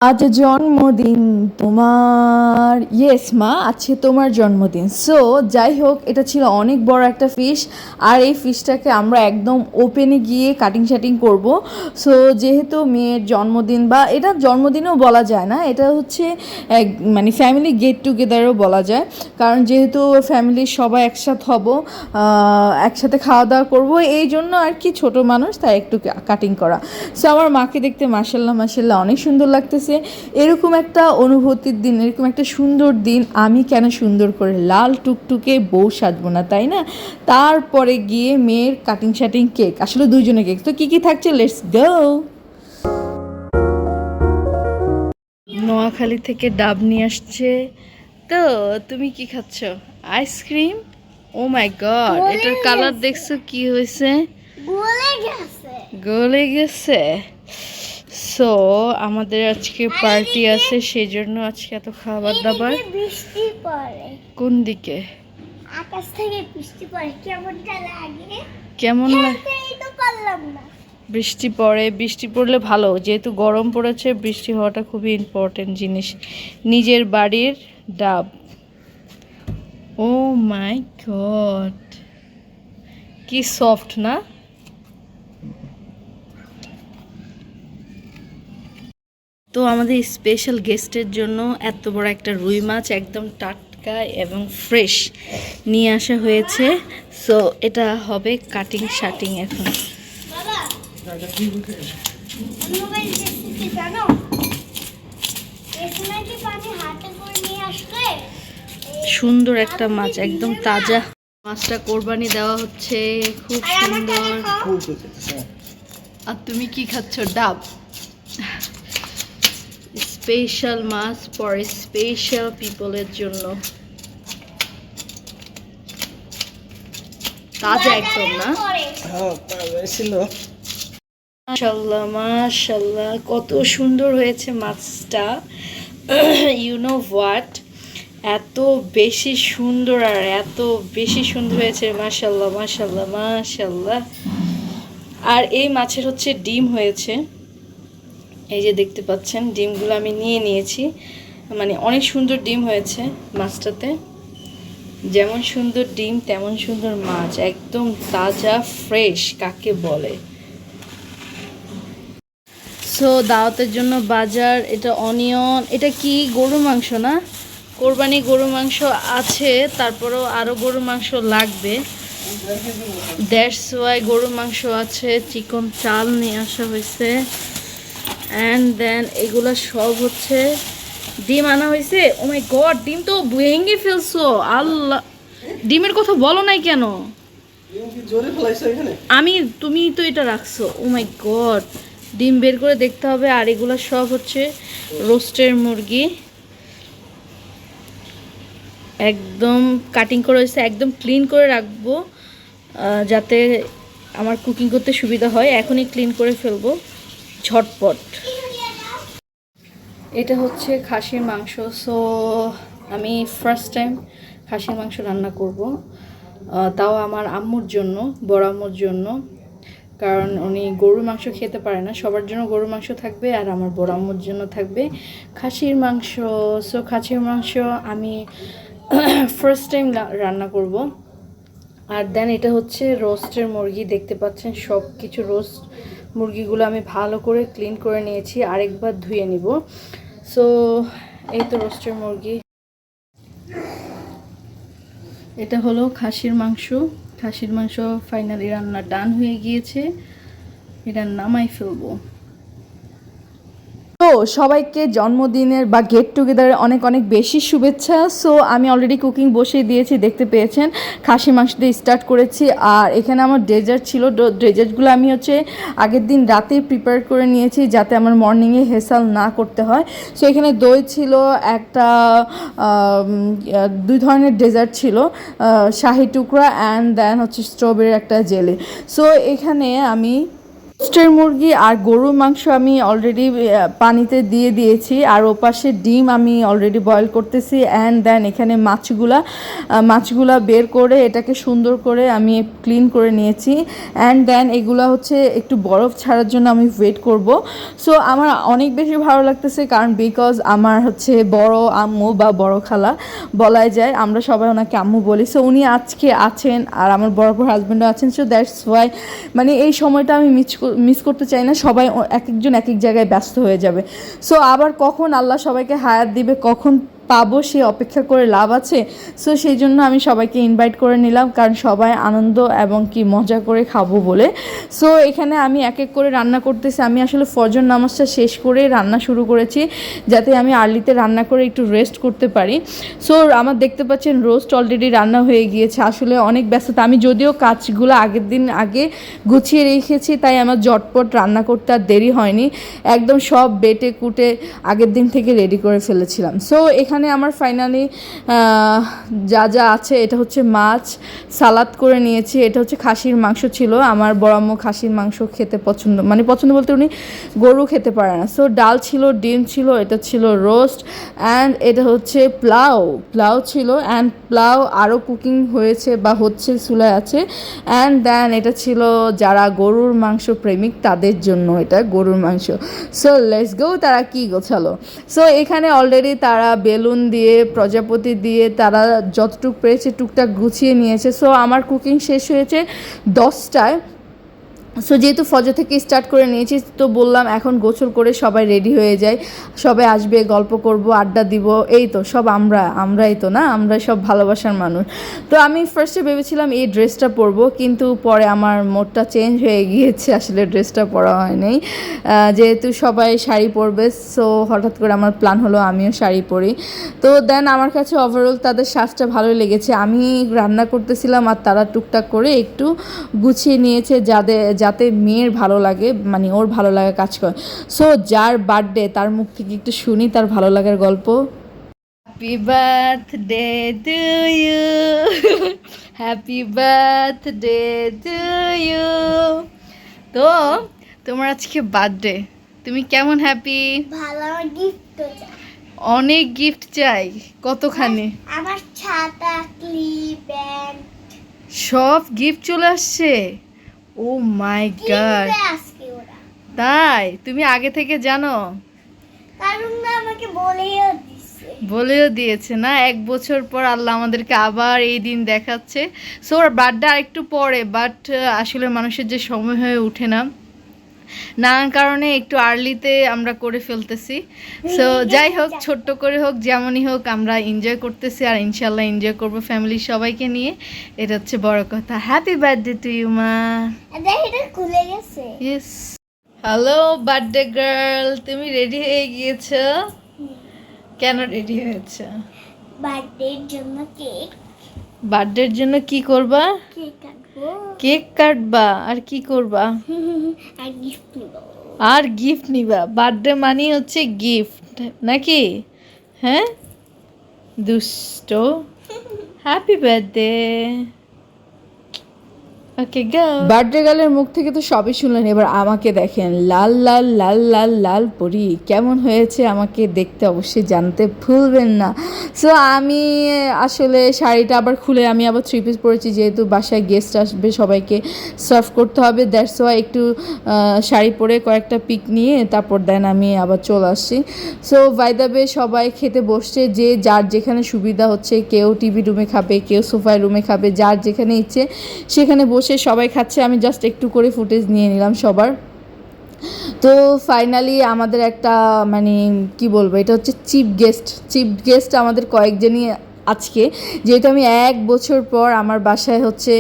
আজ জন্মদিন তোমার। ইয়েস মা, আজকে তোমার জন্মদিন। সো যাই হোক, এটা ছিল অনেক বড় একটা ফিশ। আর এই ফিশটাকে আমরা একদম ওপেনে গিয়ে কাটিং শাটিং করব। সো যেহেতু মেয়ের জন্মদিন, বা এটা জন্মদিনও বলা যায় না, এটা হচ্ছে এক মানে ফ্যামিলি গেট টুগেদারও বলা যায়। কারণ যেহেতু ফ্যামিলির সবাই একসাথে হব, একসাথে খাওয়া দাওয়া করব, এই জন্য আর কি, ছোট মানুষ তাই একটু কাটিং করা। সো আমার মাকে দেখতে মাশাল্লাহ মাশাল্লাহ অনেক সুন্দর লাগতেছে। এরকম একটা অনুভূতির দিন, এরকম একটা সুন্দর দিন আমি কেন সুন্দর করে লাল টুকটুকে বউ সাজবো না, তাই না? তারপরে গিয়ে মেয়ের কাটিং শাটিং, কেক, আসলে দুইজনে কেক। তো কী থাকছে, লেটস গো। নোয়াখালী থেকে ডাব নিয়ে আসছে। তো তুমি কি খাচ্ছ? আইসক্রিম? ও মাই গড, এটার কালার দেখছো কি হয়েছে? গলে গেছে। সো আমাদের আজকে পার্টি আছে, সেই জন্য আজকে এত খাবার দাবার। বৃষ্টি পড়ে কোন দিকে? আকাশ থেকে বৃষ্টি পড়ে, কেমনটা লাগে? কেমন লাগে? খেলতেই তো পারলাম না। বৃষ্টি পড়ে, বৃষ্টি পড়লে ভালো, যেহেতু গরম পড়েছে বৃষ্টি হওয়াটা খুবই ইম্পর্টেন্ট জিনিস। নিজের বাড়ির ডাব। ও মাই গড, কি সফট না? তো আমাদের স্পেশাল গেস্টের জন্য এত বড় একটা রুই মাছ, একদম টাটকা এবং ফ্রেশ নিয়ে আসা হয়েছে। সো এটা হবে কাটিং শাটিং এখন। বাবা, মোবাইল দেখতে জানো? এই সময় কি পানি হাতে করে নিয়ে আসলে সুন্দর একটা মাছ, একদম তাজা। মাছটা কোরবানি দেওয়া হচ্ছে, খুব সুন্দর। আর তুমি কি খাচ্ছ? ডাব। স্পেশাল মাছ ফর স্পেশাল পিপলের জন্য, তাজা একদম না? মাশাল্লাহ মাশাল্লাহ, কত সুন্দর হয়েছে মাছটা। ইউ নো হোয়াট, এত বেশি সুন্দর, আর এত বেশি সুন্দর হয়েছে। মাশাল্লাহ মাশাল্লাহ মাশাল্লাহ। আর এই মাছের হচ্ছে ডিম হয়েছে, এই যে দেখতে পাচ্ছেন ডিমগুলো আমি নিয়ে নিয়েছি। মানে অনেক সুন্দর ডিম হয়েছে মাছটাতে। যেমন সুন্দর ডিম তেমন সুন্দর মাছ, একদম তাজা ফ্রেশ কাকে বলে। সো দাওয়াতের জন্য বাজার, এটা অনিয়ন, এটা কি গরু মাংস না? কোরবানি গরু মাংস আছে, তারপরেও আরও গরু মাংস লাগবে। দ্যাটস ওয়াই গরু মাংস আছে। চিকন চাল নিয়ে আসা হয়েছে। অ্যান্ড দেন এগুলো সব হচ্ছে। ডিম আনা হয়েছে। ও মাই গড, ডিম তো ভেঙে ফেলছো। আল্লাহ, ডিমের কথা বলো নাই কেন? আমি, তুমি তো এটা রাখছো। ও মাই গড, ডিম বের করে দেখতে হবে। আর এগুলো সব হচ্ছে রোস্টের মুরগি, একদম কাটিং করে হয়েছে। একদম ক্লিন করে রাখবো যাতে আমার কুকিং করতে সুবিধা হয়। এখনই ক্লিন করে ফেলবো ঝটপট। এটা হচ্ছে খাসির মাংস। সো আমি ফার্স্ট টাইম খাসির মাংস রান্না করব, তাও আমার আম্মুর জন্য, বড় আম্মুর জন্য। কারণ উনি গরুর মাংস খেতে পারে না। সবার জন্য গরুর মাংস থাকবে, আর আমার বড় আম্মুর জন্য থাকবে খাসির মাংস। সো খাসির মাংস আমি ফার্স্ট টাইম রান্না করব। আর দেন এটা হচ্ছে রোস্টের মুরগি, দেখতে পাচ্ছেন সব কিছু রোস্ট মুরগিগুলো আমি ভালো করে ক্লিন করে নিয়েছি, আরেকবার ধুয়ে নিব। সো এই তো রোস্টের মুরগি। এটা হলো খাসির মাংস। খাসির মাংস ফাইনালি রান্না ডান হয়ে গিয়েছে, এটা নামাই ফেলবো। তো সবাইকে জন্মদিনের বা গেট টুগেদারের অনেক অনেক বেশি শুভেচ্ছা। সো আমি অলরেডি কুকিং বসিয়ে দিয়েছি, দেখতে পেয়েছেন। খাসি মাংস দিয়ে স্টার্ট করেছি। আর এখানে আমার ডেজার্ট ছিল। ডেজার্টগুলো আমি হচ্ছে আগের দিন রাতেই প্রিপেয়ার করে নিয়েছি, যাতে আমার মর্নিংয়ে হেসাল না করতে হয়। সো এখানে দই ছিল একটা, দুই ধরনের ডেজার্ট ছিল, শাহি টুকরা অ্যান্ড দেন হচ্ছে স্ট্রবেরির একটা জেলি। সো এখানে আমি রোস্টের মুরগি আর গরুর মাংস আমি অলরেডি পানিতে দিয়ে দিয়েছি, আর ওপাশে ডিম আমি অলরেডি বয়েল করতেছি। অ্যান্ড দেন এখানে মাছগুলা বের করে এটাকে সুন্দর করে আমি ক্লিন করে নিয়েছি। অ্যান্ড দেন এগুলা হচ্ছে একটু বরফ ছাড়ার জন্য আমি ওয়েট করব। সো আমার অনেক বেশি ভালো লাগতেছে, কারণ বিকজ আমার হচ্ছে বড় আম্মু বা বড় খালা বলাই যায়, আমরা সবাই ওনাকে আম্মু বলি। সো উনি আজকে আছেন আর আমার বড় হাজব্যান্ডও আছেন। সো দ্যাটস ওয়াই মানে এই সময়টা আমি মিস করতে চাই না। সবাই এক একজন এক এক জায়গায় ব্যস্ত হয়ে যাবে। সো আবার কখন আল্লাহ সবাইকে হায়াত দিবে, কখন পাবো সে অপেক্ষা করে লাভ আছে। সো সেই জন্য আমি সবাইকে ইনভাইট করে নিলাম, কারণ সবাই আনন্দ এবং কি মজা করে খাবো বলে। সো এখানে আমি এক এক করে রান্না করতেছি। আমি আসলে ফজর নামাজটা শেষ করে রান্না শুরু করেছি, যাতে আমি আর্লিতে রান্না করে একটু রেস্ট করতে পারি। সো আমার দেখতে পাচ্ছেন রোস্ট অলরেডি রান্না হয়ে গিয়েছে। আসলে অনেক ব্যস্ততা, আমি যদিও কাজগুলো আগের দিন আগে গুছিয়ে রেখেছি, তাই আমার জটপট রান্না করতে আর দেরি হয়নি। একদম সব বেটে কুটে আগের দিন থেকে রেডি করে ফেলেছিলাম। সো এখানে আমার ফাইনালি যা যা আছে, এটা হচ্ছে মাছ সালাদ করে নিয়েছি। এটা হচ্ছে খাসির মাংস ছিল, আমার বড় আম্মু খাসির মাংস খেতে পছন্দ বলতে উনি গরু খেতে পারে না। সো ডাল ছিল, ডিম ছিল, এটা ছিল রোস্ট, অ্যান্ড এটা হচ্ছে প্লাউ ছিল। অ্যান্ড প্লাউ আরও কুকিং হয়েছে বা হচ্ছে, চুলায় আছে। অ্যান্ড দেন এটা ছিল যারা গরুর মাংস প্রেমিক তাদের জন্য এটা গরুর মাংস। সো লেটস গো, তারা কি গোছালো। সো এখানে অলরেডি তারা বেলুন দিয়ে, প্রজাপতি দিয়ে তারা যতটুক পেরেছে টুকটাক গুছিয়ে নিয়েছে। সো আমার কুকিং শেষ হয়েছে 10টায়। সো যেহেতু ফজর থেকে স্টার্ট করে নিয়েছি, তো বললাম এখন গোসল করে সবাই রেডি হয়ে যায়, সবাই আসবে, গল্প করব, আড্ডা দিব। এই তো সব আমরাই তো না, আমরা সব ভালোবাসার মানুষ। তো আমি ফার্স্টে ভেবেছিলাম এই ড্রেসটা পরবো, কিন্তু পরে আমার মোডটা চেঞ্জ হয়ে গিয়েছে, আসলে ড্রেসটা পরা হয়নি। যেহেতু সবাই শাড়ি পরবে, সো হঠাৎ করে আমার প্ল্যান হলো আমিও শাড়ি পরি। তো দেন আমার কাছে ওভারঅল তাদের সাজটা ভালোই লেগেছে। আমি রান্না করতেছিলাম আর তারা টুকটাক করে একটু গুছিয়ে নিয়েছে, যাতে মেয়ের ভালো লাগে, মানে ওর ভালো লাগা কাজ করে। সো যার বার্থডে তার মুখ থেকে একটু শুনি তার ভালো লাগার গল্প। Happy birthday to you, happy birthday to you. তো তোমার আজকে বার্থডে, তুমি কেমন হ্যাপি? ভালো গিফট চাই। অনেক গিফট চাই, কতখানি? আমার ছাতা, ক্লিপ, ব্যান্ড, সব গিফট চলে আসছে। ও মাই গড, আজকে ওরা তাই? তুমি আগে থেকে জানো? কারণ না আমাকে বলেও দিয়েছে না? 1 বছর পর আল্লাহ আমাদেরকে আবার এই দিন দেখাচ্ছে। সো ওর বার্থডে আরেকটু পরে, বাট আসলে মানুষের যে সময় হয়ে ওঠে না, নানান কারণে একটু আর্লিতে আমরা করে ফেলতেছি। সো যাই হোক, ছোট্ট করে হোক, যেমনই হোক, আমরা এনজয় করতেছি, আর ইনশাল্লাহ এনজয় করবো ফ্যামিলির সবাইকে নিয়ে। এটা হচ্ছে বড় কথা। হ্যাপি বার্থডে টু ইউ মা। এটা খুলে গেছে। ইয়েস। হ্যালো বার্থডে গার্ল, তুমি রেডি হয়ে গিয়েছো? কেন রেডি হয়েছো? বার্থডের জন্য কেক। বার্থডের জন্য কি করবা? কেক কাটবো। কেক কাটবা, আর কি করবা? আর গিফট নিব। আর গিফট নিবা? বার্থডে মানে হচ্ছে গিফট নাকি? হ্যাঁ, দুষ্ট। Happy birthday. ওকে গো। বার্থডে গার্লের মুখ থেকে তো সবই শুনলেন, এবার আমাকে দেখেন, লাল লাল লাল লাল লাল পরি কেমন হয়েছে আমাকে দেখতে অবশ্যই জানতে ভুলবেন না। সো আমি আসলে শাড়িটা আবার খুলে আমি আবার 3 পিস পরেছি, যেহেতু বাসায় গেস্ট আসবে, সবাইকে সার্ভ করতে হবে। দ্যাটস ওয়াই একটু শাড়ি পরে কয়েকটা পিক নিয়ে তারপর দেন আমি আবার চলে আসছি। সো বাই দ্য ওয়ে সবাই খেতে বসছে, যে যার যেখানে সুবিধা হচ্ছে, কেউ টিভি রুমে খাবে, কেউ সোফার রুমে খাবে, যার যেখানে ইচ্ছে সেখানে বসে সবাই খাচ্ছে। আমি জাস্ট একটু করে ফুটেজ নিয়ে নিলাম সবার। তো ফাইনালি আমাদের একটা মানে কি বলবো, এটা হচ্ছে চিফ গেস্ট আমাদের কয়েকজনই আজকে, যেহেতু আমি 1 বছর পর আমার বাসায় হচ্ছে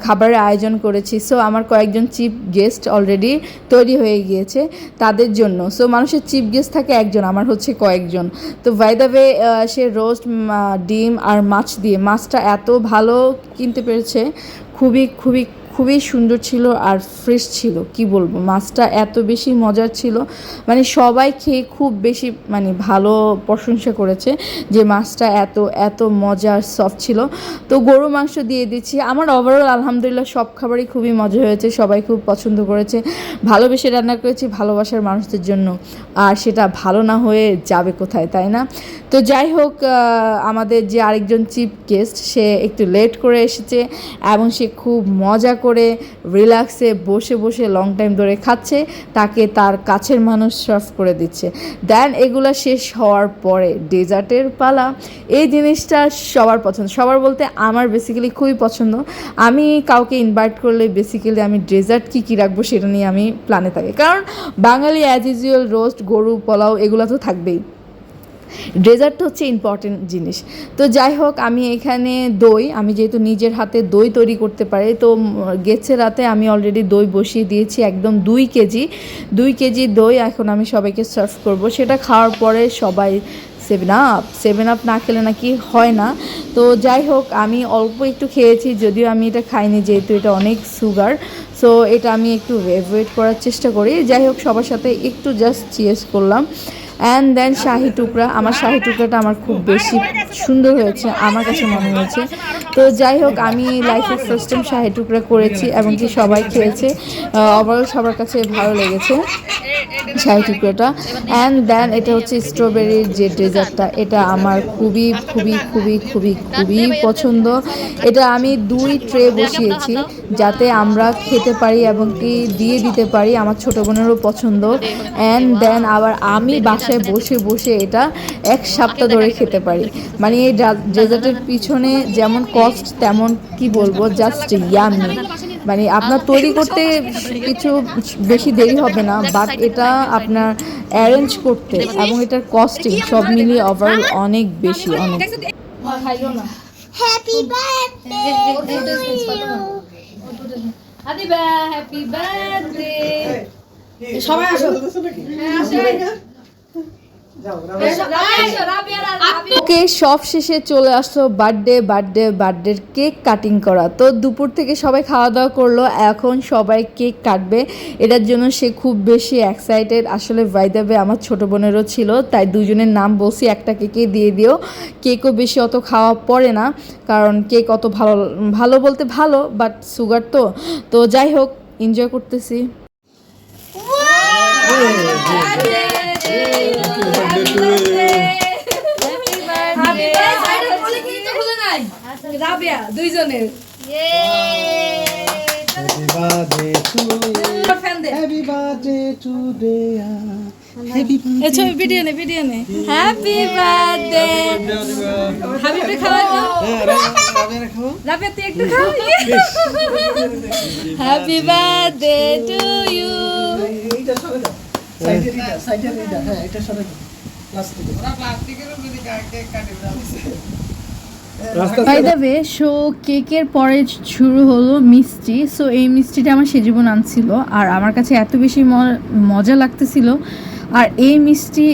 খাবারের আয়োজন করেছি। সো আমার কয়েকজন চিফ গেস্ট অলরেডি তৈরি হয়ে গিয়েছে তাদের জন্য। সো মানুষের চিফ গেস্ট থাকে একজন, আমার হচ্ছে কয়েকজন। তো বাই দ্য ওয়ে সে রোস্ট, ডিম আর মাছ দিয়ে, মাছটা এত ভালো কিনতে পেরেছে, খুবই খুবই খুবই সুন্দর ছিল আর ফ্রেশ ছিল, কি বলবো, মাছটা এত বেশি মজার ছিল, মানে সবাই খেয়ে খুব বেশি মানে ভালো প্রশংসা করেছে যে মাছটা এত এত মজার সফট ছিল। তো গরু মাংস দিয়ে দিচ্ছি। আমার ওভারঅল আলহামদুলিল্লাহ সব খাবারই খুবই মজা হয়েছে, সবাই খুব পছন্দ করেছে, ভালোবেসে রান্না করেছি ভালোবাসার মানুষদের জন্য, আর সেটা ভালো না হয়ে যাবে কোথায়, তাই না? তো যাই হোক, আমাদের যে আরেকজন চিফ গেস্ট সে একটু লেট করে এসেছে এবং সে খুব মজা করে রিল্যাক্সে বসে বসে লং টাইম ধরে খাচ্ছে, তাকে তার কাছের মানুষ সার্ভ করে দিচ্ছে। দেন এগুলো শেষ হওয়ার পরে ডেজার্টের পালা। এই জিনিসটা সবার পছন্দ, সবার বলতে আমার বেসিক্যালি খুবই পছন্দ। আমি কাউকে ইনভাইট করলে বেসিক্যালি আমি ডেজার্ট কী রাখবো সেটা নিয়ে আমি প্ল্যানে থাকি, কারণ বাঙালি অ্যাজ ইউজুয়াল রোস্ট, গরু, পোলাও এগুলো তো থাকবেই, ডেজার্ট হচ্ছে ইম্পর্টেন্ট জিনিস। তো যাই হোক, আমি এখানে দই, আমি যেহেতু নিজের হাতে দই তৈরি করতে পারি, তো গেছে রাতে আমি অলরেডি দই বসিয়ে দিয়েছি, একদম 2 কেজি দই এখন আমি সবাইকে সার্ভ করব। সেটা খাওয়ার পরে সবাই 7 আপ না খেলে নাকি হয় না। তো যাই হোক, আমি অল্প একটু খেয়েছি, যদিও আমি এটা খাইনি যেহেতু এটা অনেক সুগার, সো এটা আমি একটু অ্যাভয়েড করার চেষ্টা করি। যাই হোক, সবার সাথে একটু জাস্ট চিয়ার্স করলাম। অ্যান্ড দেন শাহি টুকরা, আমার শাহি টুকরাটা আমার খুব বেশি সুন্দর হয়েছে আমার কাছে মনে হয়েছে। তো যাই হোক, আমি লাইফে ফার্স্ট টাইম শাহি টুকরা করেছি এবং কি সবাই খেয়েছে, ওভারঅল সবার কাছে ভালো লেগেছে শাহি টুকরাটা। অ্যান্ড দেন এটা হচ্ছে স্ট্রবেরির যে ডেজার্টটা, এটা আমার খুবই খুবই খুবই খুবই খুবই পছন্দ। এটা আমি 2 ট্রে বসিয়েছি যাতে আমরা খেতে পারি এবং কি দিয়ে দিতে পারি, আমার ছোটো বোনেরও পছন্দ। অ্যান্ড দেন আবার আমি বাসায় বসে বসে এটা 1 সপ্তাহ ধরে খেতে পারি। মানে এই ডেজার্টের পিছনে যেমন কস্ট তেমন কি বলবো, জাস্ট ইয়ামি। মানে আপনার তৈরি করতে কিছু বেশি দেরি হবে না, বাট এটা আপনার অ্যারেঞ্জ করতে এবং এটার কস্টিং সব মিলিয়ে ওভারঅল অনেক বেশি, অনেক। Happy birthday to you. Adiba happy birthday. সবাই আসো। ওকে, সব শেষে চলে আসলো বার্থডের কেক কাটিং করা। তো দুপুর থেকে সবাই খাওয়া দাওয়া করলো, এখন সবাই কেক কাটবে, এটার জন্য সে খুব বেশি এক্সাইটেড। আসলে বাই দ্য ওয়ে আমার ছোটো বোনেরও ছিল, তাই দুজনের নাম বলছি একটা কেকে দিয়ে দিও। কেকও বেশি অত খাওয়া পড়ে না, কারণ কেক অত ভালো বলতে ভালো, বাট সুগার তো যাই হোক, এনজয় করতেছি। রাবিয়া দুইজনের Happy birthday to you. Happy birthday today. Happy এই ছবি ভিডিও নে হ্যাপি বার্থডে হাবিবে খাওয়া দাও রাবিয়া তুই একটু খাও হ্যাপি বার্থডে টু ইউ এইটা সরে দাও সাইডে এইটা হ্যাঁ এটা সরে দাও প্লাস্টিকের উপরে কেক কাটে বাই দ্য ওয়ে, সো কেকের পরে শুরু হলো মিষ্টি। সো এই মিষ্টিটা আমার সেজীবন আনছিল, আর আমার কাছে এত বেশি মজা লাগতেছিল, আর এই মিষ্টি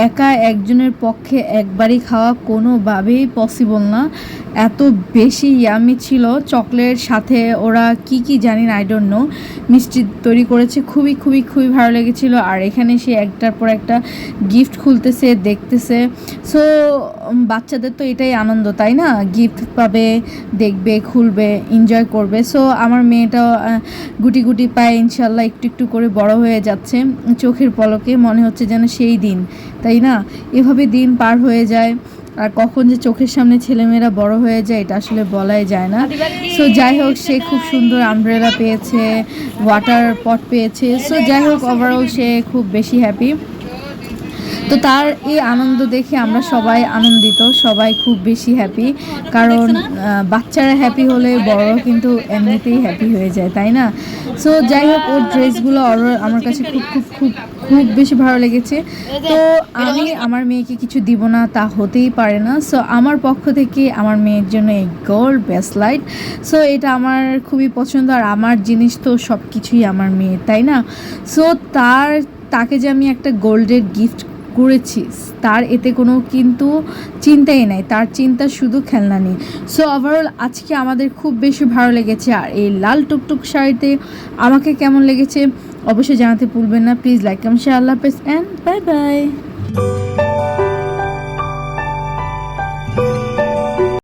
একা একজনের পক্ষে একবারই খাওয়া কোনোভাবেই পসিবল না, এত বেশি ইয়ামি ছিল। চকলেট সাথে ওরা কি জানি না, আই ডোন্ট নো, মিষ্টি তৈরি করেছে, খুবই খুবই খুবই ভালো লেগেছিল। আর এখানে সে একটার পর একটা গিফট খুলতেছে, দেখতেছে। সো বাচ্চাদের তো এটাই আনন্দ, তাই না? গিফট পাবে, দেখবে, খুলবে, এনজয় করবে। সো আমার মেয়েটাও গুটি গুটি পায়ে ইনশাল্লাহ একটু একটু করে বড় হয়ে যাচ্ছে, চোখের পলকে মনে হচ্ছে যেন সেই দিন, তাই না? এভাবে দিন পার হয়ে যায়, আর কখন যে চোখের সামনে ছেলেমেয়েরা বড় হয়ে যায় এটা আসলে বলাই যায় না। সো যাই হোক, সে খুব সুন্দর আমব্রেলা পেয়েছে, ওয়াটার পট পেয়েছে। সো যাই হোক, ওভারঅল সে খুব বেশি হ্যাপি। তো তার এই আনন্দ দেখে আমরা সবাই আনন্দিত, সবাই খুব বেশি হ্যাপি, কারণ বাচ্চারা হ্যাপি হলে বড় কিন্তু এমনিতেই হ্যাপি হয়ে যায়, তাই না? সো যাই হোক, ওর ড্রেসগুলো আমার কাছে খুব খুব খুব খুব বেশি ভালো লেগেছে। তো আমি আমার মেয়েকে কিছু দিব না তা হতেই পারে না। সো আমার পক্ষ থেকে আমার মেয়ের জন্য এই গোল্ড ব্রেসলাইট। সো এটা আমার খুবই পছন্দ, আর আমার জিনিস তো সব কিছুই আমার মেয়ের, তাই না? সো তাকে যে আমি একটা গোল্ডের গিফট করেছি, তার এতে কোনো কিন্তু চিন্তাই নাই, তার চিন্তা শুধু খেলনা নিয়ে। সো ওভারঅল আজকে আমাদের খুব বেশি ভালো লেগেছে। আর এই লাল টুকটুক শাড়িতে আমাকে কেমন লেগেছে অবশ্যই জানাতে ভুলবেন না। Please like comment share. আল্লাহ হাফেজ অ্যান্ড বাই বাই।